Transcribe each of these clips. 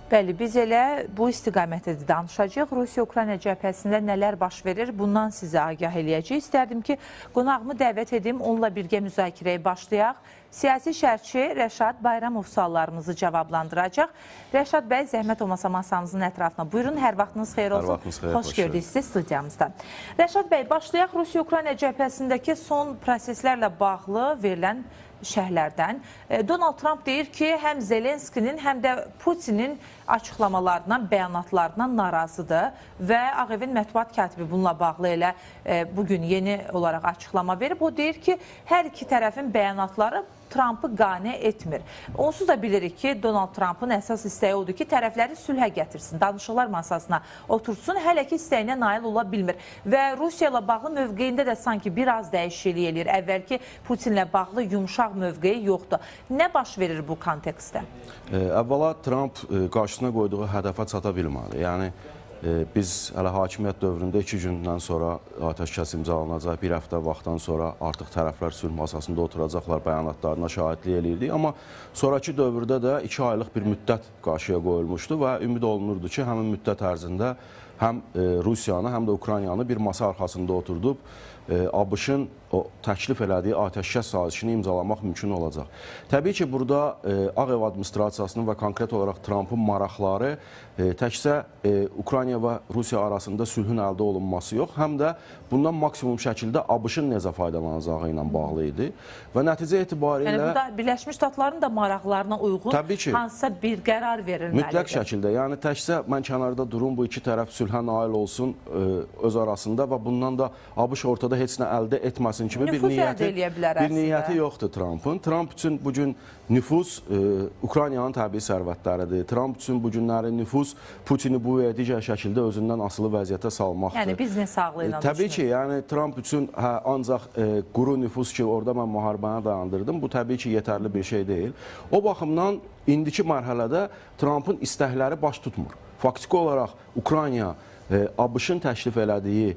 Bəli, biz elə bu istiqamətdə də danışacağıq. Rusiya-Ukrayna cəbhəsində nələr baş verir, bundan sizə agah eləyəcək. İstərdim ki, qonağımı dəvət edim, onunla birgə müzakirəyə başlayaq. Siyasi şərhçi Rəşad Bayramov suallarımızı cavablandıracaq. Rəşad bəy, zəhmət olmasa masamızın ətrafına buyurun. Hər vaxtınız xeyir olsun. Xoş gördük sizi studiyamızda. Rəşad bəy, başlayaq Rusiya-Ukrayna cəbhəsindəki son proseslərlə bağlı verilən şərhlərdən. Donald Trump deyir ki, həm Zelenskinin, həm də Putinin açıqlamalarından, bəyanatlarından narazıdır və Ağ Evin mətbuat katibi bununla bağlı elə bugün yeni olaraq açıqlama verib. O deyir ki, hər iki tərəfin bəyanatları Trump'ı qane etmir. Onsuz da bilirik ki, Donald Trump'ın əsas istəyi odur ki, tərəfləri sülhə gətirsin, danışıqlar masasına otursun, hələ ki istəyinə nail ola bilmir. Və Rusiya ilə bağlı mövqeyində də sanki biraz dəyişiklik eləyir. Əvvəlki Putinlə bağlı yumşaq mövqeyi yoxdur. Nə baş verir bu kontekstdə? Əvvəla Trump qarşısına qoyduğu hədəfə çata bilmədi. Yəni, biz hələ hakimiyyət dövründə 2 gündən sonra atəşkəs imzalanacaq, bir həftə vaxtdan sonra artıq tərəflər sülh masasında oturacaqlar bəyanatlarına şahidlik eləyirdik. Amma sonraki dövrdə də 2 aylıq bir müddət qarşıya qoyulmuşdu və ümid olunurdu ki, həmin müddət ərzində həm Rusiyanı, həm də Ukraynanı bir masa arxasında oturdub ABŞ-ın o təklif elədiyi atəşkəs sazişini imzalamaq mümkün olacaq. Təbii ki, burada Ağ Ev administrasiyasının və konkret olaraq Trump'ın maraqları təkcə Ukrayna və Rusiya arasında sülhün əldə olunması yox, həm də bundan maksimum şəkildə ABŞ-ın necə faydalanacağı ilə bağlı idi. Və nəticə etibarilə... Yəni, burada Birləşmiş Ştatların da maraqlarına uyğun hansısa bir qərar verilməlidir. Mütləq şəkildə. Yəni, təkcə mən kənarda durum, bu iki tərəf sülhə nail olsun öz arasında və bundan da ABŞ ortada heç nə əldə etməsin kimi bir niyyəti yoxdur Trump'ın. Trump üçün bugün nüfuz Ukraynanın təbii sərvətləridir. Trump üçün bu günlərin nüfuz Putini bu və digər şəkildə özündən asılı vəziyyətə salmaqdır. Yəni biznes sağlığı ilə Təbii ki, yəni Trump üçün ancaq quru nüfuz ki, orada mən müharibəni dayandırdım. Bu təbii ki, yetərli bir şey deyil. O baxımdan indiki mərhələdə Trump'ın istəkləri baş tutmur. Faktiki olaraq Ukrayna ABŞ-ın təklif elədiyi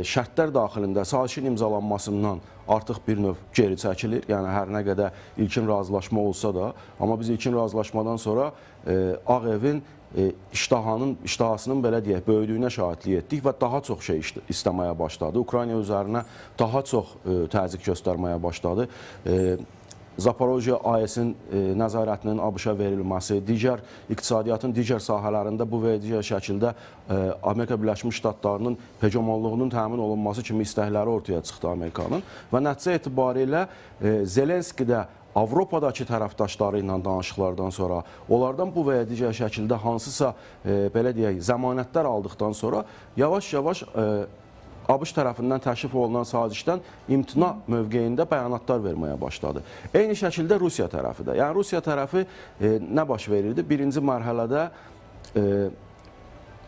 şərtlər daxilində sazişin imzalanmasından artıq bir növ geri çəkilir. Yəni, hər nə qədər ilkin razılaşma olsa da, amma biz ilkin razılaşmadan sonra Ağ Evin iştahasının belə deyək, böyüdüyünə şahidlik etdik və daha çox şey istəməyə başladı. Ukrayna üzərinə daha çox təzyiq göstərməyə başladı. Zaporojye AES-in nəzarətinin ABŞ-a verilməsi, digər iqtisadiyyatın digər sahələrində bu və digər şəkildə Amerika Birləşmiş Ştatlarının hegemonluğunun təmin olunması kimi istəkləri ortaya çıxdı Amerikanın və nəticə etibarilə Zelenski də Avropadakı tərəfdaşları ilə danışıqlardan sonra, onlardan bu və ya digər şəkildə hansısa, belə deyək, zəmanətlər aldıqdan sonra yavaş-yavaş ABŞ tərəfindən təşrif olunan sazişdən imtina mövqeyində bəyanatlar verməyə başladı. Eyni şəkildə Rusiya tərəfi də. Yəni, Rusiya tərəfi nə baş verirdi? Birinci mərhələdə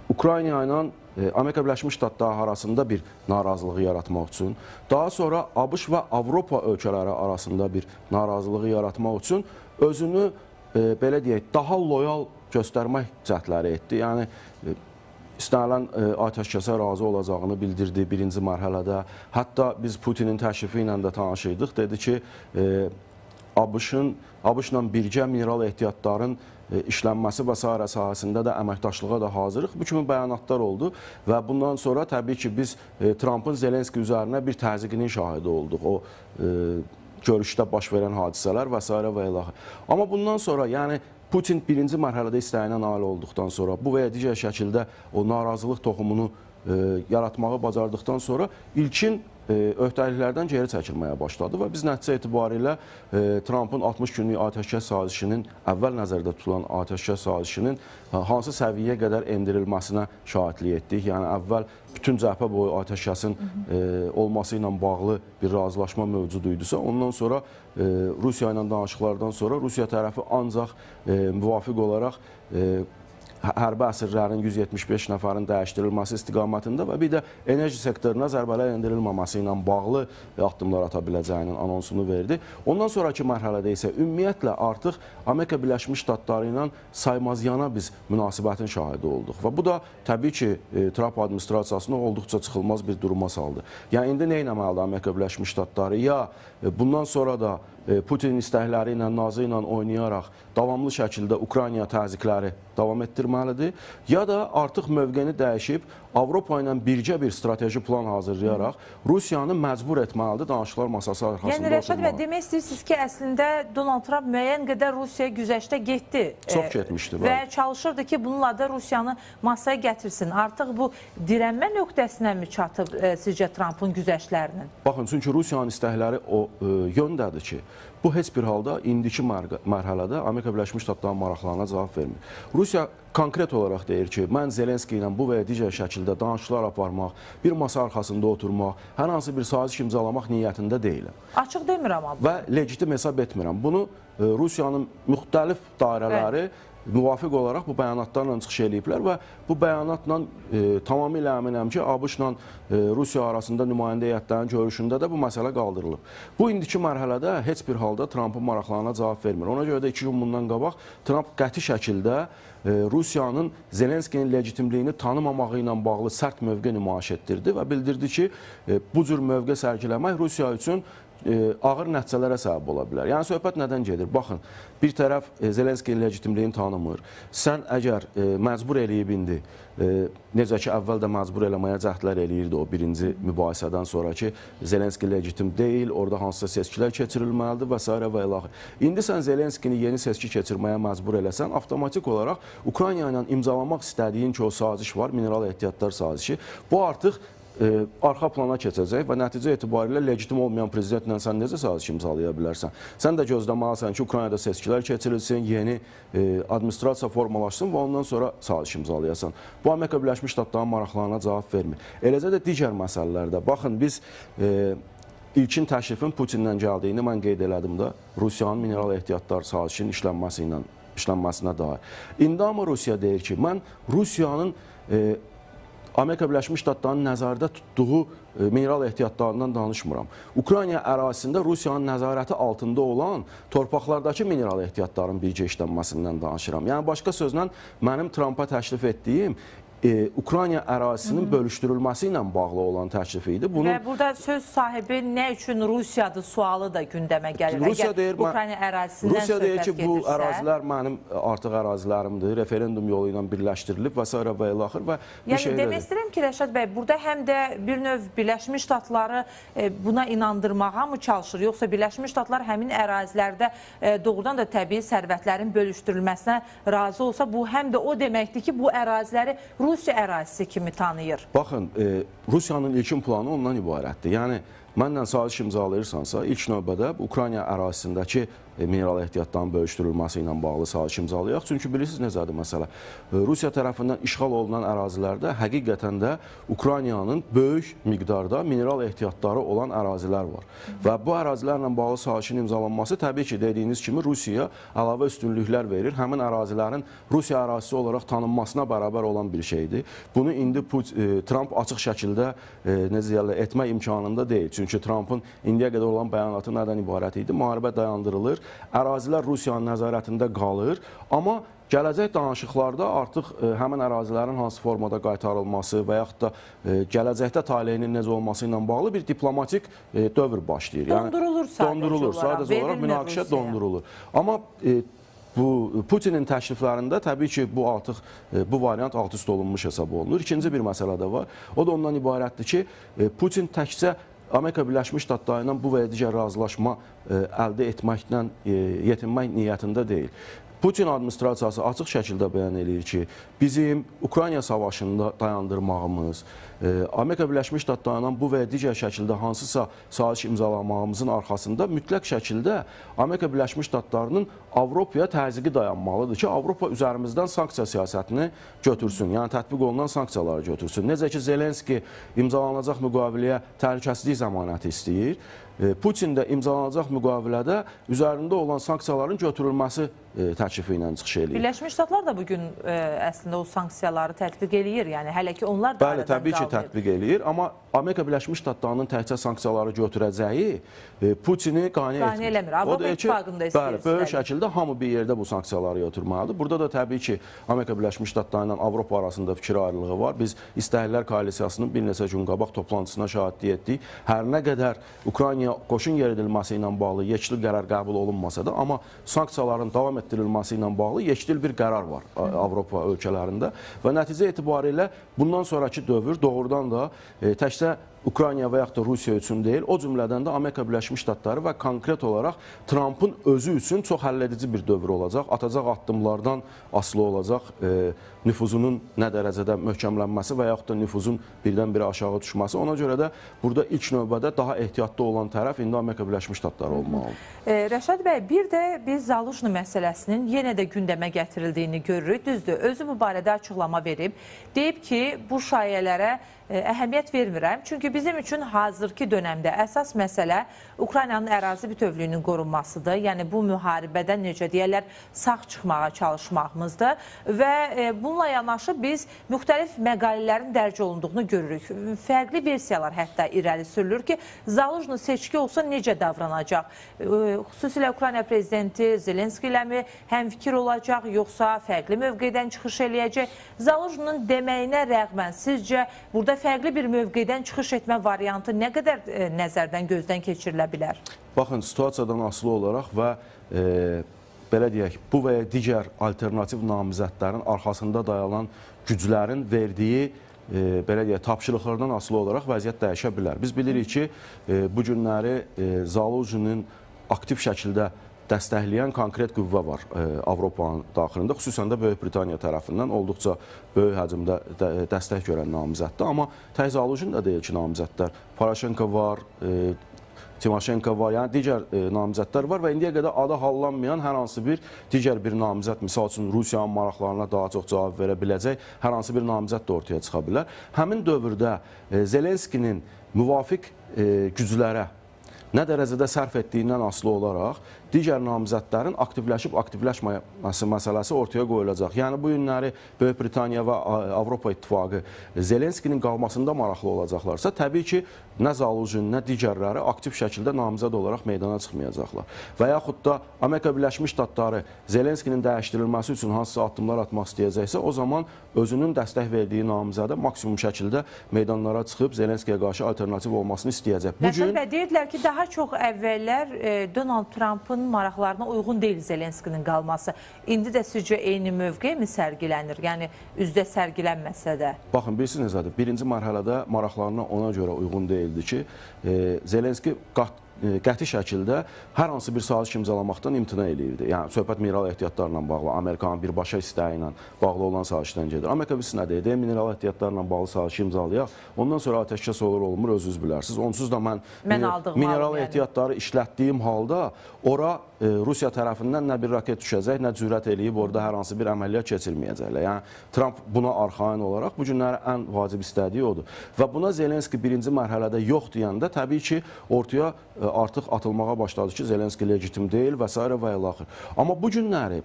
Ukrayna ilə Amerika Birləşmiş Ştatları arasında bir narazılığı yaratmaq üçün, daha sonra ABŞ və Avropa ölkələri arasında bir narazılığı yaratmaq üçün özünü, belə deyək, daha loyal göstərmək cəhdləri etdi. Yəni, istənilən atəşkəsə razı olacağını bildirdi birinci mərhələdə. Hətta biz Putinin təşrifi ilə də tanışıydıq. Dedi ki, ABŞ-la birgə mineral ehtiyatların işlənməsi və s. sahəsində də əməkdaşlığa da hazırıq. Bu kimi bəyanatlar oldu və bundan sonra təbii ki, biz Trump'ın Zelenski üzərinə bir təzyiqinin şahidi olduq. O görüşdə baş verən hadisələr və s. və ilaxı. Amma bundan sonra, yəni, Putin birinci mərhələdə istəyinə nail olduqdan sonra, bu və ya digər şəkildə o narazılıq toxumunu yaratmağı bacardıqdan sonra ilkin öhdəliklərdən geri çəkilməyə başladı və biz nəticə etibarilə Trump'ın 60 günlük atəşkəs sazişinin, əvvəl nəzərdə tutulan atəşkəs sazişinin hansı səviyyəyə qədər endirilməsinə şahidlik etdik. Yəni, əvvəl bütün cəbhə boyu atəşkəsin olması ilə bağlı bir razılaşma mövcud idisə, ondan sonra Rusiya ilə danışıqlardan sonra Rusiya tərəfi ancaq müvafiq olaraq hərbi əsirlərin 175 nəfərin dəyişdirilməsi istiqamətində və bir də enerji sektoruna zərbələr endirilməməsi ilə bağlı addımlar ata biləcəyinin anonsunu verdi. Ondan sonraki mərhələdə isə ümumiyyətlə artıq Amerika Birləşmiş Ştatları ilə saymazyana biz münasibətin şahidi olduq və bu da təbii ki, Trump administrasiyasını olduqca çıxılmaz bir duruma saldı. Yəni indi nə etməlidir Amerika Birləşmiş Ştatları? Ya bundan sonra da Putinin istəkləri ilə, nazı ilə oynayaraq davamlı şəkildə Ukraynaya təzyiqləri davam etdirməlidir, ya da artıq mövqeni dəyişib Avropa ilə birgə bir strateji plan hazırlayaraq Rusiyanı məcbur etməlidir danışıqlar masası arxasında oturmalı. Yəni Rəşad bəy, demək istəyirsiniz ki, əslində Donald Trump müəyyən qədər Rusiyaya güzəştə getdi. Çox getmişdi. Və çalışırdı ki, bununla da Rusiyanı masaya gətirsin. Artıq bu dirənmə nöqtəsinə mi çatıb sizcə Trumpın güzəştlərinin? Baxın, çünki Rusiyanın istəkləri o yöndədir ki, bu heç bir halda indiki mərhələdə Amerika Birləşmiş Ştatlarının maraqlarına cavab vermir. Rusiya konkret olaraq deyir ki, mən Zelenski ilə bu və ya digər şəkildə danışıqlar aparmaq, bir masa arxasında oturmaq, hər hansı bir saziş imzalamaq niyyətində deyiləm. Açıq demirəm amma. Və legitim hesab etmirəm. Bunu Rusiyanın müxtəlif dairələri müvafiq olaraq bu bəyanatlarla çıxış eləyiblər və bu bəyanatla tamamilə əminəm ki, ABŞ-la Rusiya arasında nümayəndə heyətlərin görüşündə də bu məsələ qaldırılıb. Bu indiki mərhələdə heç bir halda Trumpın maraqlarına cavab vermir. Ona görə də 2 gün bundan qabaq Trump qəti şəkildə Rusiyanın Zelenskinin legitimliyini tanımamağı ilə bağlı sərt mövqe nümayiş etdirdi və bildirdi ki, bu cür mövqe sərgiləmək Rusiya üçün ağır nəticələrə səbəb ola bilər. Yəni söhbət nədən gedir? Baxın, bir tərəf Zelenskinin legitimliyini tanımır. Sən əgər məcbur eləyib indi, necə ki, əvvəl də məcbur eləməyə cəhdlər eləyirdi o birinci mübahisədən sonra ki, Zelenski legitim deyil, orada hansısa seçkilər keçirilməlidir və s. və ilaxır. İndi sən Zelenskini yeni seçki keçirməyə məcbur eləsən, avtomatik olaraq Ukrayna ilə imzalamaq istədiyin ki, o saziş var, mineral ehtiyatlar sazişi, bu artıq arxa plana keçəcək və nəticə etibarilə legitim olmayan prezidentlə sən necə saziş imzalaya bilərsən? Sən də gözləməlisən ki, Ukraynada seçkilər keçirilsin, yeni administrasiya formalaşsın və ondan sonra saziş imzalayasan. Bu, Amerika Birləşmiş Ştatlarının maraqlarına cavab vermir. Eləcə də digər məsələlərdə. Baxın, biz ilkin təşrifin Putinlə gəldiyini mən qeyd elədim də, Rusiyanın mineral ehtiyatlar sazişinin işlənməsinə dair. İndi amma Rusiya deyir ki, mən Rusiyanın Amerika Birləşmiş Ştatlarının nəzərdə tutduğu mineral ehtiyatlarından danışmıram. Ukrayna ərazisində Rusiyanın nəzarəti altında olan torpaqlardakı mineral ehtiyatların birgə işlənməsindən danışıram. Yəni, başqa sözlə, mənim Trumpa təklif etdiyim Ukrayna ərazisinin bölüşdürülməsi ilə bağlı olan təklifi idi. Və burada söz sahibi nə üçün Rusiyadır sualı da gündəmə gəlir. Rusiya deyir, Ukrayna ərazisindən Rusiya deyir ki, bu gedirsə, ərazilər mənim artıq ərazilərimdir, referendum yolu ilə birləşdirilib və s. və ilaxır və bir yəni, demək istəyirəm ki, Rəşad bəy, burada həm də bir növ Birləşmiş Ştatları buna inandırmağa mı çalışır, yoxsa Birləşmiş Ştatlar həmin ərazilərdə doğrudan da təbii sərvətlərin bölüşdürülməsinə razı olsa, bu həm də o deməkdir ki, bu əraziləri Rusiya ərazisi kimi tanıyır. Baxın, Rusiyanın ilkin planı ondan ibarətdir. Yəni, mənlə saziş imzalayırsansa, ilk növbədə Ukrayna ərazisindəki mineral ehtiyatlarının bölüşdürülməsi ilə bağlı saziş imzalayaq. Çünki bilirsiniz necədir məsələ? Rusiya tərəfindən işğal olunan ərazilərdə həqiqətən də Ukraynanın böyük miqdarda mineral ehtiyatları olan ərazilər var. Və bu ərazilərlə bağlı sazişin imzalanması təbii ki, dediyiniz kimi Rusiyaya əlavə üstünlüklər verir. Həmin ərazilərin Rusiya ərazisi olaraq tanınmasına bərabər olan bir şeydir. Bunu indi Trump açıq şəkildə etmək imkanında deyil. Çünki Trumpın indiyə qədər olan bəyanatı nədən ibarət idi? Müharibə dayandırılır, ərazilər Rusiyanın nəzarətində qalır, amma gələcək danışıqlarda artıq həmin ərazilərin hansı formada qaytarılması və yaxud da gələcəkdə taleyinin necə olması ilə bağlı bir diplomatik dövr başlayır. Dondurulur sadəcə olaraq münaqişə dondurulur. Amma bu Putinin təkliflərində təbii ki, bu artıq bu variant alt-üst olunmuş hesab olunur. İkinci bir məsələ də var. O da ondan ibarətdir ki, Putin təkcə Amerika Birləşmiş Ştatları ilə bu və ya digər razılaşma əldə etməklə yetinmək niyyətində deyil. Putin administrasiyası açıq şəkildə bəyan edir ki, bizim Ukrayna savaşında dayandırmağımız, Amerika Birləşmiş Ştatlarından bu və ya digər şəkildə hansısa saziş imzalamağımızın arxasında mütləq şəkildə Amerika Birləşmiş Ştatlarının Avropaya təzyiqi dayanmalıdır ki, Avropa üzərimizdən sanksiya siyasətini götürsün, yəni tətbiq olunan sanksiyaları götürsün. Necə ki, Zelenski imzalanacaq müqaviləyə təhlükəsizlik zəmanəti istəyir, Putin də imzalanacaq müqavilədə üzərində olan sanksiyaların götürülməsi təklifi ilə çıxış eləyir. Birləşmiş Ştatlar da bugün əslində o sanksiyaları tətbiq eləyir. Yəni hələ ki onlar da Bəli, təbii ki, tətbiq eləyir, amma Amerika Birləşmiş Ştatlarının təkcə sanksiyaları götürəcəyi Putini qane eləmir. Avropa İttifaqında istəyir. Bəli, böyük şəkildə hamı bir yerdə bu sanksiyaları götürməlidir. Burada da təbii ki, Amerika Birləşmiş Ştatları ilə Avropa arasında fikir ayrılığı var. Biz İstəklər Koalisiyasının bir neçə gün qabaq toplantısına şahidlik etdik. Hər nə qədər Ukraynaya qoşun yeridilməsi ilə bağlı yekdil qərar qəbul olunmasa da, amma sanksiyaların davam etdirilməsi ilə bağlı yekdil bir qərar var Avropa ölkələrində və nəticə etibarilə bundan sonraki dövr doğrudan da təkcə Ukrayna və yaxud da Rusiya üçün deyil, o cümlədən də Amerika Birləşmiş Ştatları və konkret olaraq Trumpın özü üçün çox həlledici bir dövr olacaq. Atacaq addımlardan asılı olacaq nüfuzunun nə dərəcədə möhkəmlənməsi və yaxud da nüfuzun birdən-birə aşağı düşməsi. Ona görə də burada ilk növbədə daha ehtiyatlı olan tərəf indi Amerika Birləşmiş Ştatları olmalıdır. Rəşad bəy, bir də biz Zaluzhny məsələsinin yenə də gündəmə gətirildiyini görürük. Düzdür, özü bu barədə açıqlama verib. Deyib ki, bu şayələrə əhəmiyyət vermirəm. Çünki bizim üçün hazırki dönəmdə əsas məsələ Ukraynanın ərazi bütövlüyünün qorunmasıdır. Yəni bu müharibədən necə deyərlər, sağ çıxmağa çalışmağımızdır və bununla yanaşı biz müxtəlif məqalələrin dərc olunduğunu görürük. Fərqli versiyalar hətta irəli sürülür ki, Zaluzhny seçki olsa necə davranacaq? Xüsusilə Ukrayna prezidenti Zelenski ilə mi həmfikir olacaq, yoxsa fərqli mövqedən çıxış eləyəcək? Zaluzhny'nin deməyinə rəğmən sizcə burada fərqli bir mövqedən çıxış etmə variantı nə qədər nəzərdən, gözdən keçirilə bilər? Baxın, situasiyadan asılı olaraq və belə deyək, bu və ya digər alternativ namizədlərin arxasında dayanan güclərin verdiyi belə deyək, tapşırıqlardan asılı olaraq vəziyyət dəyişə bilər. Biz bilirik ki, bu günləri Zaluzhny'nin aktiv şəkildə dəstəkləyən konkret qüvvə var Avropanın daxilində, xüsusən də Böyük Britaniya tərəfindən olduqca böyük həcmdə dəstək görən namizəddir. Amma tək Zaluzhny da deyil ki, namizədlər. Poroshenko var, Timoşenko var, yəni digər namizədlər var və indiyə qədər adı hallanmayan hər hansı bir digər bir namizəd, misal üçün Rusiyanın maraqlarına daha çox cavab verə biləcək hər hansı bir namizəd də ortaya çıxa bilər. Həmin dövrdə Zelenskinin müvafiq güclərə nə dərəcədə sərf etdiyindən asılı olaraq digər namizədlərin aktivləşib aktivləşməməsi məsələsi ortaya qoyulacaq. Yəni bu günləri Böyük Britaniya və Avropa İttifaqı Zelenskinin qalmasında maraqlı olacaqlarsa, təbii ki, nə Zaluzhny, nə digərləri aktiv şəkildə namizəd olaraq meydana çıxmayacaqlar. Və yaxud da Amerika Birləşmiş Ştatları Zelenskinin dəyişdirilməsi üçün hansısa addımlar atmaq istəyəcəksə, o zaman özünün dəstək verdiyi namizədə maksimum şəkildə meydanlara çıxıb Zelenskiyə qarşı alternativ olmasını istəyəcək. Rəşad bəy, deyirdilər ki, daha çox əvvəllər Donald Trumpın maraqlarına uyğun deyil Zelenskinin qalması. İndi də sizcə eyni mövqe mi sərgilənir? Yəni üzdə sərgilənməsə də? Baxın, bilirsiniz nədir? Birinci mərhələdə maraqlarına ona görə uyğun deyildi ki, Zelenski qəti şəkildə hər hansı bir saziş imzalamaqdan imtina eləyirdi. Yəni, söhbət mineral ehtiyatlarla bağlı, Amerikanın birbaşa istəyi ilə bağlı olan sazişdən gedir. Amerika bilsin nə deyir? Mineral ehtiyatlarla bağlı sazişi imzalayaq, ondan sonra atəşkəs olur, olmur, özünüz bilərsiniz. Onsuz da mən mineral ehtiyatları işlətdiyim halda ora Rusiya tərəfindən nə bir raket düşəcək, nə cürət eləyib orada hər hansı bir əməliyyat keçirməyəcəklər. Yəni, Trump buna arxain olaraq bu günləri ən vacib istədiyi odur. Və buna Zelenski birinci mərhələdə yox deyəndə təbii ki, ortaya artıq atılmağa başladı ki, Zelenski legitim deyil və s. və ilaxır. Amma bu günləri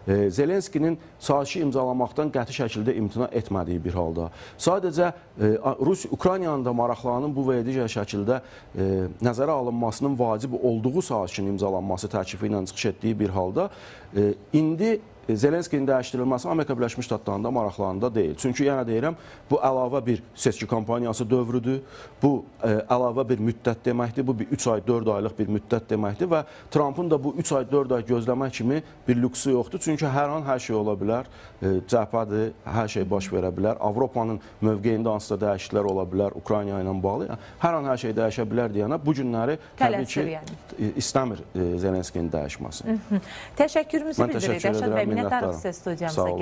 Zelenskinin sazişi imzalamaqdan qəti şəkildə imtina etmədiyi bir halda, sadəcə Ukraynanın da maraqlarının bu və ya digər şəkildə nəzərə alınmasının vacib olduğu sazişin imzalanması təklifi ilə çıxış etdiyi bir halda, indi Zelenskinin dəyişdirilməsi Amerika Birləşmiş Ştatlarında maraqlarında deyil. Çünki yenə deyirəm, bu əlavə bir seçki kampaniyası dövrüdür, bu əlavə bir müddət deməkdir, bu 3 ay, 4 aylıq bir müddət deməkdir və Trumpın da bu 3 ay, 4 ay gözləmək kimi bir lüksü yoxdur. Çünki hər an hər şey ola bilər, cəbhədir, hər şey baş verə bilər, Avropanın mövqeyində hansısa dəyişikliklər ola bilər, Ukrayna ilə bağlı, hər an hər şey dəyişə bilər deyənə bu günləri təbii ki, istəmir Zelenskinin dəyişməsi. Təşəkkürümüzü bildiririk. Rəşad bəy, minnətdarıq sizə studiyamıza gəldi.